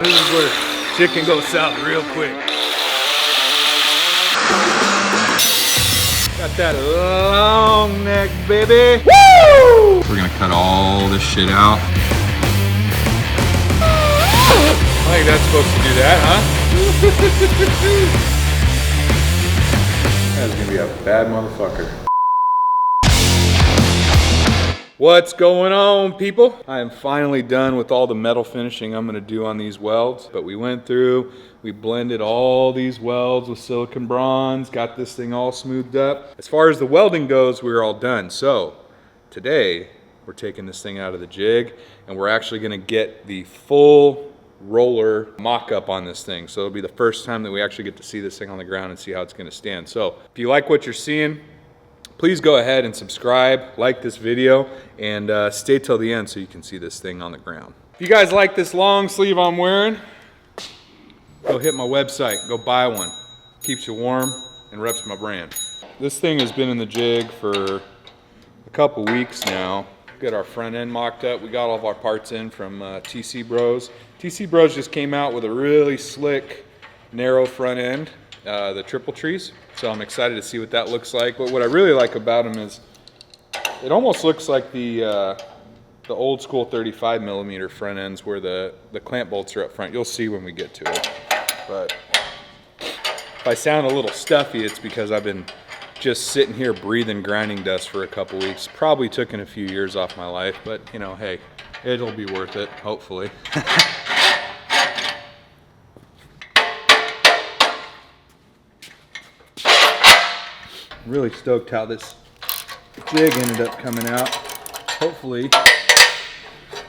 This is where shit can go south real quick. Got that long neck, baby. Woo! We're gonna cut all this shit out. I think that's supposed to do that, huh? That's gonna be a bad motherfucker. What's going on, people? I am finally done with all the metal finishing I'm gonna do on these welds, but we went through, we blended all these welds with silicon bronze, got this thing all smoothed up. As far as the welding goes, we're all done. So today, we're taking this thing out of the jig and we're actually gonna get the full roller mock-up on this thing. So it'll be the first time that we actually get to see this thing on the ground and see how it's gonna stand. So if you like what you're seeing, please go ahead and subscribe, like this video, and stay till the end so you can see this thing on the ground. If you guys like this long sleeve I'm wearing, go hit my website, go buy one. Keeps you warm and reps my brand. This thing has been in the jig for a couple weeks now. Get our front end mocked up. We got all of our parts in from TC Bros. TC Bros just came out with a really slick, narrow front end, the triple trees. So I'm excited to see what that looks like. But what I really like about them is it almost looks like the old school 35 millimeter front ends where the clamp bolts are up front. You'll see when we get to it. But if I sound a little stuffy, it's because I've been just sitting here breathing grinding dust for a couple weeks. Probably took a few years off my life, but you know, hey, it'll be worth it, hopefully. Really stoked how this jig ended up coming out. Hopefully,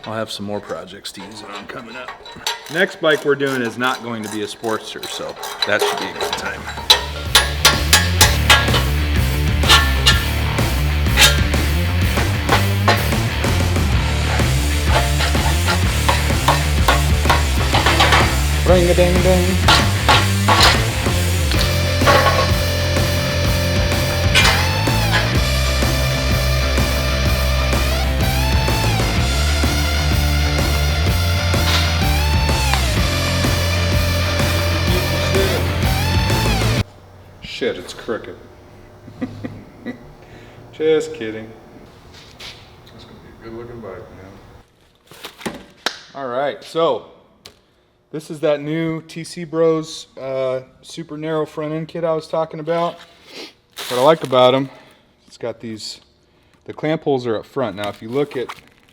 I'll have some more projects to use it on coming up. Next bike we're doing is not going to be a Sportster, so that should be a good time. Ring-a-ding-ding. Shit, it's crooked. Just kidding. It's gonna be a good looking bike, man. All right, so this is that new TC Bros super narrow front end kit I was talking about. What I like about them, it's got these, the clamp holes are up front. Now if you look at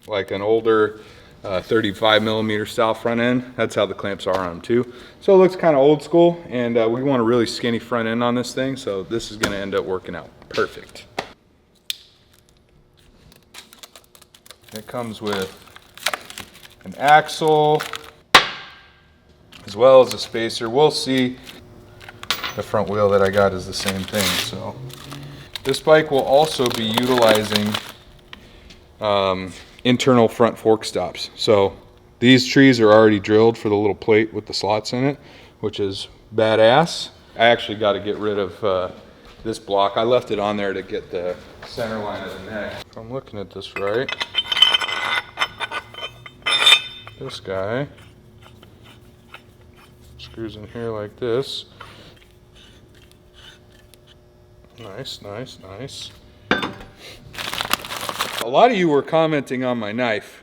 like an older 35 millimeter style front end, that's how the clamps are on them too. So it looks kind of old school, and we want a really skinny front end on this thing, so this is going to end up working out perfect. It comes with an axle as well as a spacer. We'll see. The front wheel that I got is the same thing. So this bike will also be utilizing internal front fork stops. So these trees are already drilled for the little plate with the slots in it, which is badass. I actually got to get rid of this block. I left it on there to get the center line of the neck. If I'm looking at this right, this guy screws in here like this. Nice, nice, nice. A lot of you were commenting on my knife,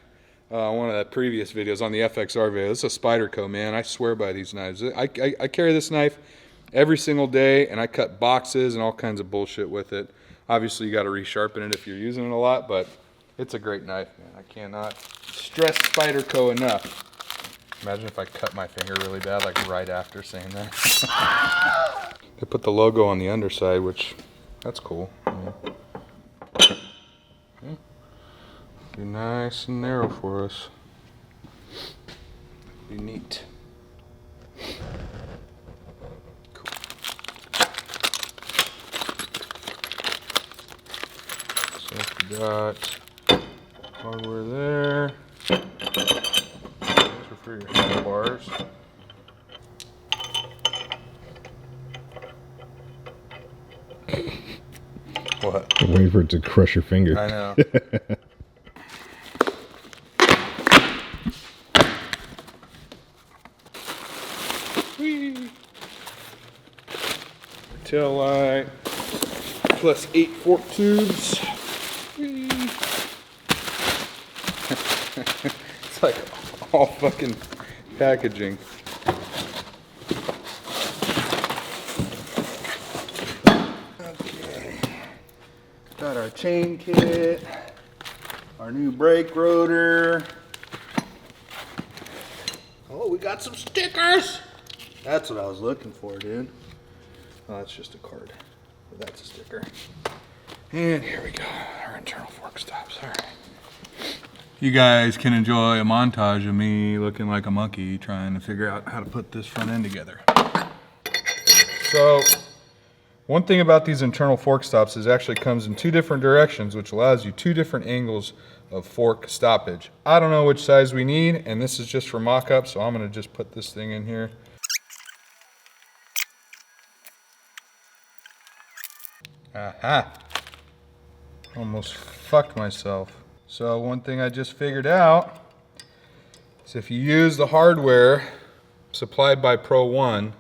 one of the previous videos on the FXR video. This is a Spyderco, man. I swear by these knives. I carry this knife every single day, and I cut boxes and all kinds of bullshit with it. Obviously, you got to resharpen it if you're using it a lot, but it's a great knife, man. I cannot stress Spyderco enough. Imagine if I cut my finger really bad, like right after saying that. They put the logo on the underside, which, that's cool. Yeah. Be nice and narrow for us. Be neat. Cool. So we got hardware there. Those are for your handlebars. What? I'm waiting for it to crush your finger. I know. Whee! Tail light plus 8 fork tubes. Whee! It's like all fucking packaging. Okay. Got our chain kit, our new brake rotor. Oh, we got some stickers. That's what I was looking for, dude. Oh, that's just a card. But that's a sticker. And here we go, our internal fork stops. All right. You guys can enjoy a montage of me looking like a monkey trying to figure out how to put this front end together. So, one thing about these internal fork stops is it actually comes in 2 different directions, which allows you 2 different angles of fork stoppage. I don't know which size we need, and this is just for mock-up, so I'm gonna just put this thing in here. Aha! Almost fucked myself. So one thing I just figured out is if you use the hardware supplied by Pro One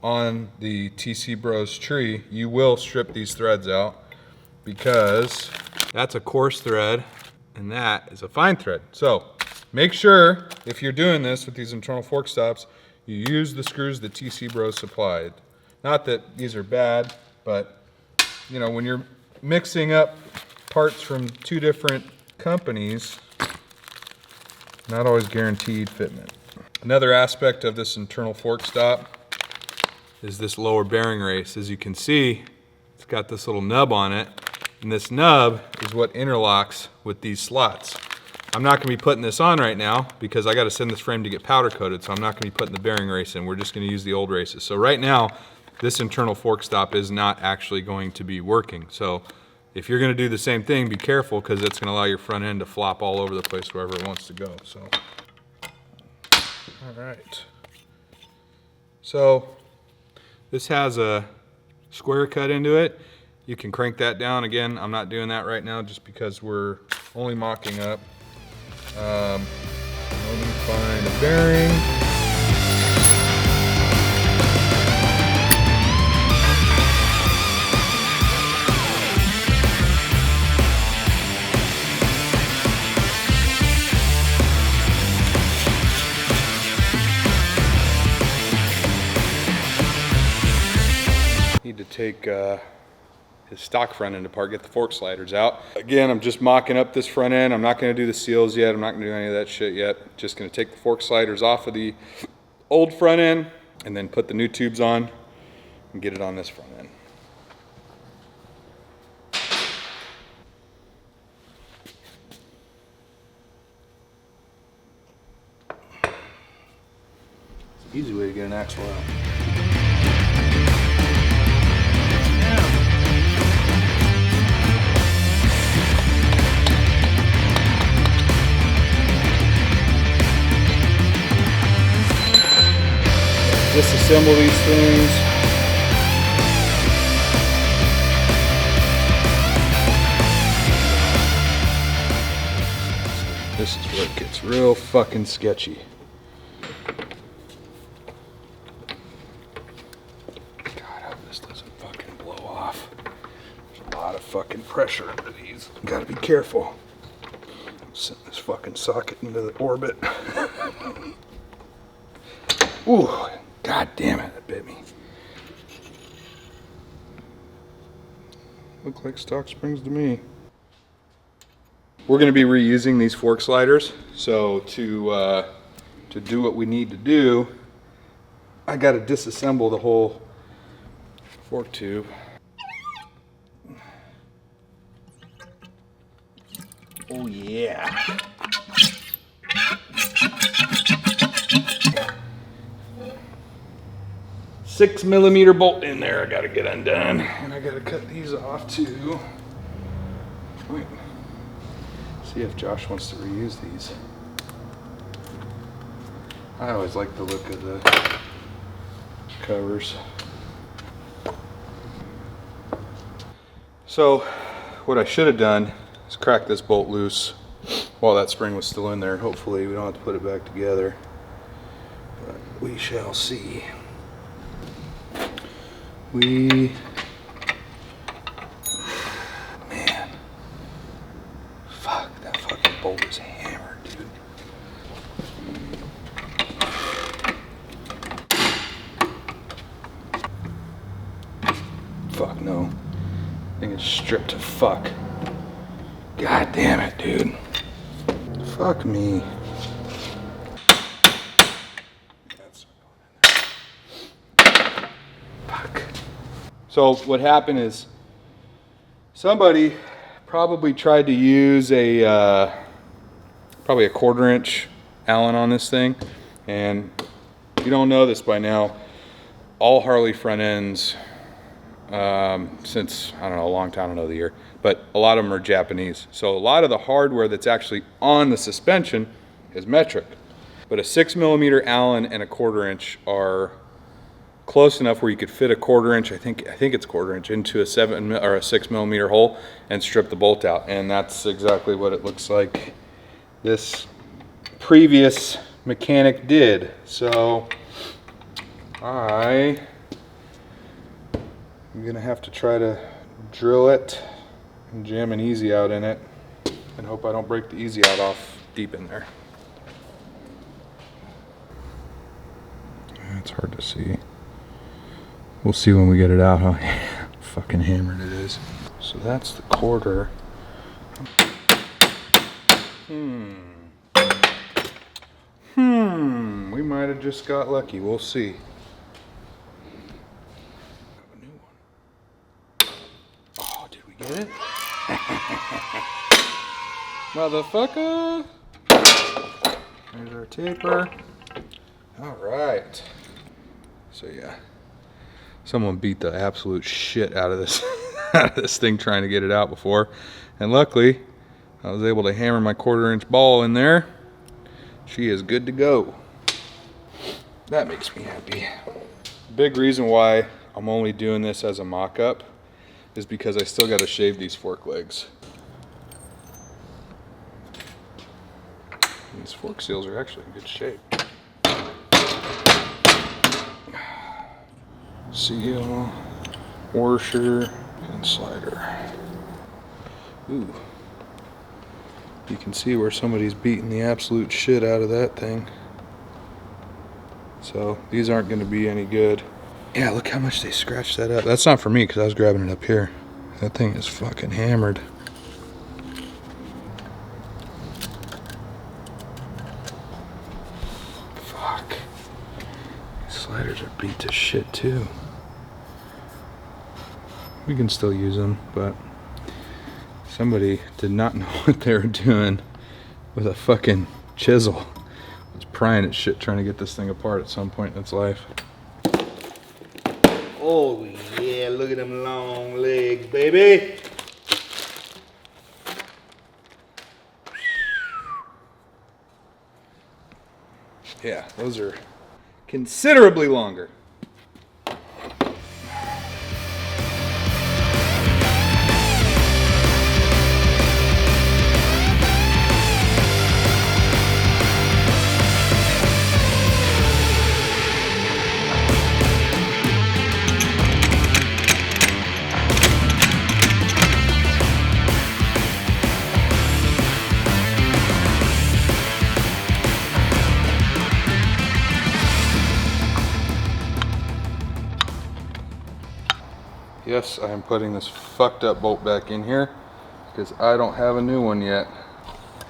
on the TC Bros tree, you will strip these threads out because that's a coarse thread and that is a fine thread. So make sure if you're doing this with these internal fork stops, you use the screws that TC Bros supplied. Not that these are bad, but you know, when you're mixing up parts from 2 different companies, not always guaranteed fitment. Another aspect of this internal fork stop is this lower bearing race. As you can see, it's got this little nub on it, and this nub is what interlocks with these slots. I'm not gonna be putting this on right now because I gotta send this frame to get powder coated, so I'm not gonna be putting the bearing race in. We're just gonna use the old races. So right now, this internal fork stop is not actually going to be working. So if you're gonna do the same thing, be careful because it's gonna allow your front end to flop all over the place wherever it wants to go, so. All right. So this has a square cut into it. You can crank that down. Again, I'm not doing that right now just because we're only mocking up. Let me find a bearing. Need to take his stock front end apart, get the fork sliders out. Again, I'm just mocking up this front end. I'm not gonna do the seals yet. I'm not gonna do any of that shit yet. Just gonna take the fork sliders off of the old front end and then put the new tubes on and get it on this front end. It's an easy way to get an axle out. Disassemble these things. This is where it gets real fucking sketchy. God, I hope this doesn't fucking blow off. There's a lot of fucking pressure under these. Gotta be careful. Send this fucking socket into the orbit. Ooh. God damn it, that bit me. Look like stock springs to me. We're gonna be reusing these fork sliders. So to do what we need to do, I gotta disassemble the whole fork tube. Oh yeah. 6mm bolt in there I gotta get undone. And I gotta cut these off too. Wait. See if Josh wants to reuse these. I always like the look of the covers. So what I should have done is crack this bolt loose while that spring was still in there. Hopefully we don't have to put it back together, but we shall see. Man. Fuck, that fucking bolt is hammered, dude. Fuck no. I think it's stripped to fuck. God damn it, dude. Fuck me. Fuck. So what happened is somebody probably tried to use probably a 1/4 inch Allen on this thing, and if you don't know this by now, all Harley front ends, since I don't know, a long time, I don't know the year, but a lot of them are Japanese. So a lot of the hardware that's actually on the suspension is metric, but a 6mm Allen and a 1/4 inch are close enough where you could fit a 1/4 inch, I think it's 1/4 inch, into a 6mm hole and strip the bolt out. And that's exactly what it looks like this previous mechanic did. So I'm gonna have to try to drill it and jam an easy out in it and hope I don't break the easy out off deep in there. It's hard to see. We'll see when we get it out how fucking hammered it is. So that's the 1/4. We might have just got lucky. We'll see. A new one. Oh, did we get it? Motherfucker. There's our taper. All right. So yeah. Someone beat the absolute shit out of this out of this thing trying to get it out before, and luckily I was able to hammer my 1/4 inch ball in there. She is good to go. That makes me happy. Big reason why I'm only doing this as a mock-up is because I still got to shave these fork legs. These fork seals are actually in good shape. Seal, washer, and slider. Ooh. You can see where somebody's beating the absolute shit out of that thing. So these aren't going to be any good. Yeah, look how much they scratched that up. That's not for me because I was grabbing it up here. That thing is fucking hammered. Fuck. These sliders are beat to shit too. We can still use them, but somebody did not know what they were doing with a fucking chisel. Was prying at shit trying to get this thing apart at some point in its life. Oh yeah, look at them long legs, baby. Yeah, those are considerably longer. Yes, I am putting this fucked up bolt back in here because I don't have a new one yet.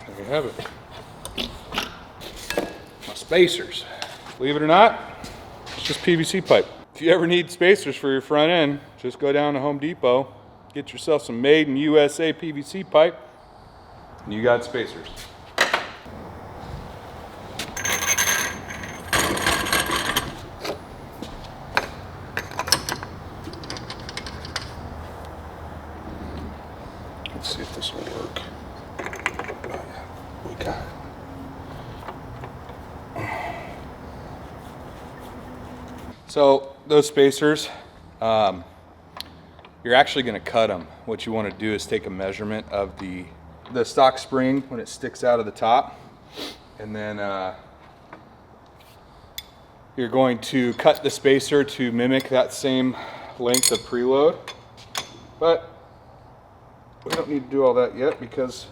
There we have it. My spacers. Believe it or not, it's just PVC pipe. If you ever need spacers for your front end, just go down to Home Depot, get yourself some made in USA PVC pipe, and you got spacers. Let's see if this will work. We got it. So those spacers, you're actually going to cut them. What you want to do is take a measurement of the stock spring when it sticks out of the top, and then you're going to cut the spacer to mimic that same length of preload, but we don't need to do all that yet because,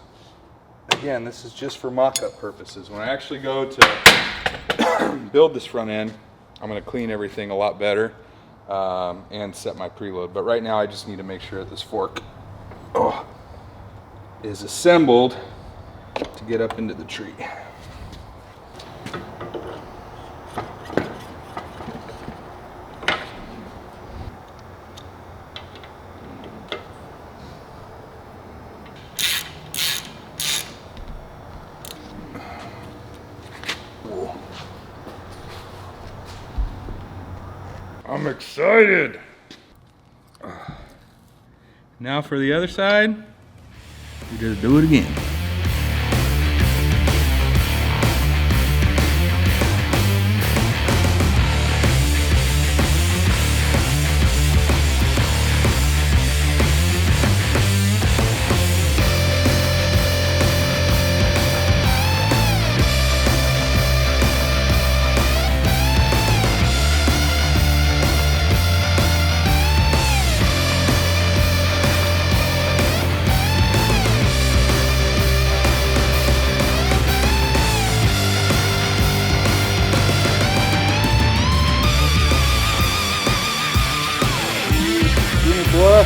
again, this is just for mock-up purposes. When I actually go to build this front end, I'm going to clean everything a lot better and set my preload. But right now I just need to make sure that this fork is assembled to get up into the tree. I'm excited. Now for the other side, we just do it again. Boy.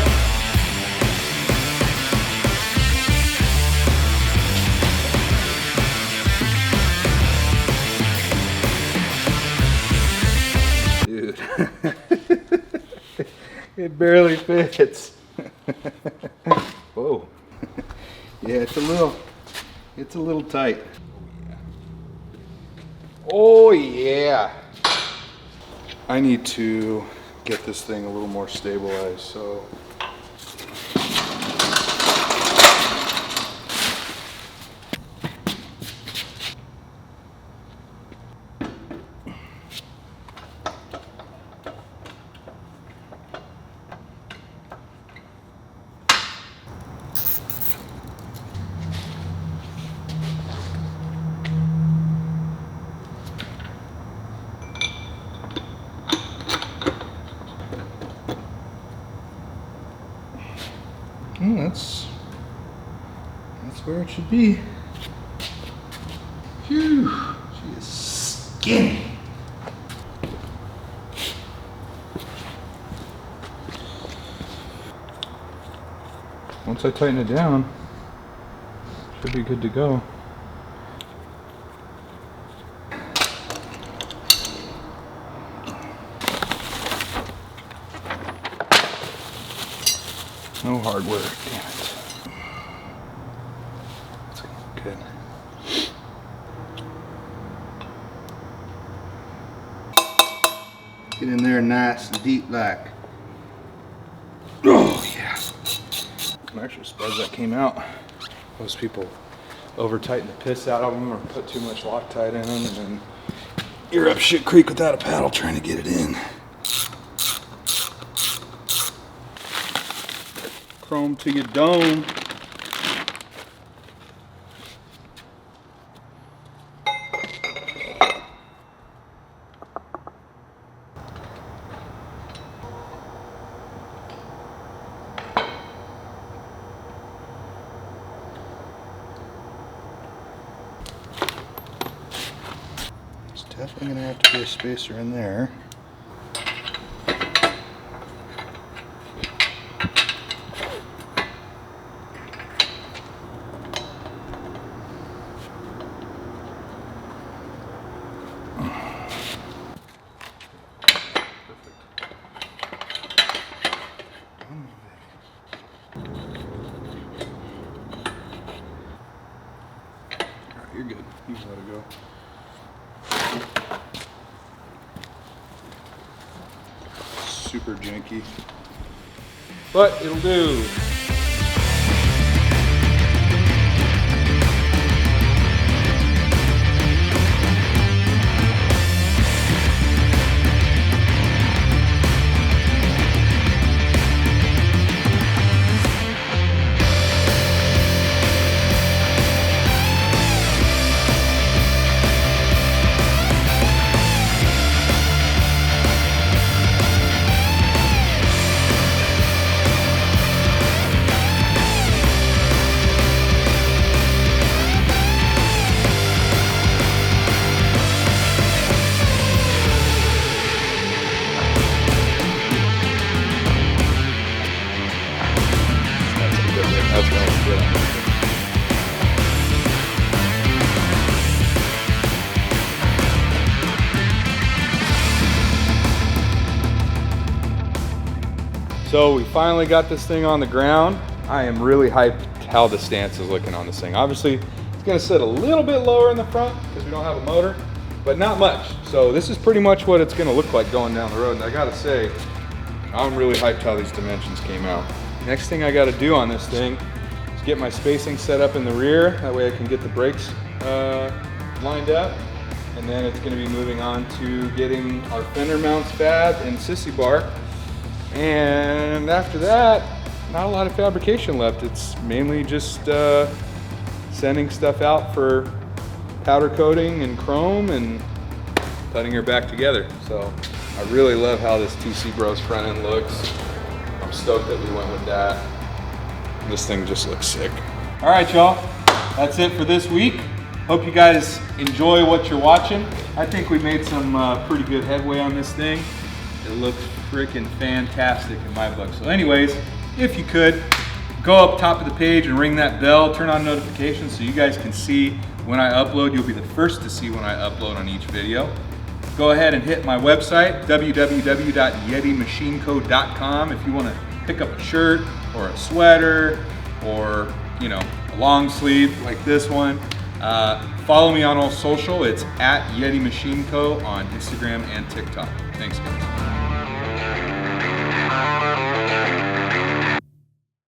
Dude, it barely fits. Whoa. Yeah, it's a little tight. Oh yeah. I need to get this thing a little more stabilized, so that's where it should be. Phew, she is skinny. Once I tighten it down, should be good to go. No hard work, damn it. It's gonna look good. Get in there nice and deep like. Oh yeah. I'm actually surprised that came out. Most people over tighten the piss out of them or put too much Loctite in them, and then you're up shit creek without a paddle trying to get it in. Chrome to your dome. There's definitely going to have to be a spacer in there. You're good. You just let it go. Super janky, but it'll do. So we finally got this thing on the ground. I am really hyped how the stance is looking on this thing. Obviously, it's gonna sit a little bit lower in the front because we don't have a motor, but not much. So this is pretty much what it's gonna look like going down the road. And I gotta say, I'm really hyped how these dimensions came out. Next thing I gotta do on this thing is get my spacing set up in the rear. That way I can get the brakes lined up. And then it's gonna be moving on to getting our fender mounts fab and sissy bar. And after that, not a lot of fabrication left. It's mainly just sending stuff out for powder coating and chrome and putting her back together. So I really love how this TC Bros front end looks. I'm stoked that we went with that. This thing just looks sick. All right, y'all, that's it for this week. Hope you guys enjoy what you're watching. I think we made some pretty good headway on this thing. It looks freaking fantastic in my book. So anyways, if you could, go up top of the page and ring that bell, turn on notifications so you guys can see when I upload. You'll be the first to see when I upload on each video. Go ahead and hit my website, www.yetimachinecode.com, if you want to pick up a shirt or a sweater or, you know, a long sleeve like this one. Follow me on all social. It's at Yeti Machine Co. on Instagram and TikTok. Thanks, guys.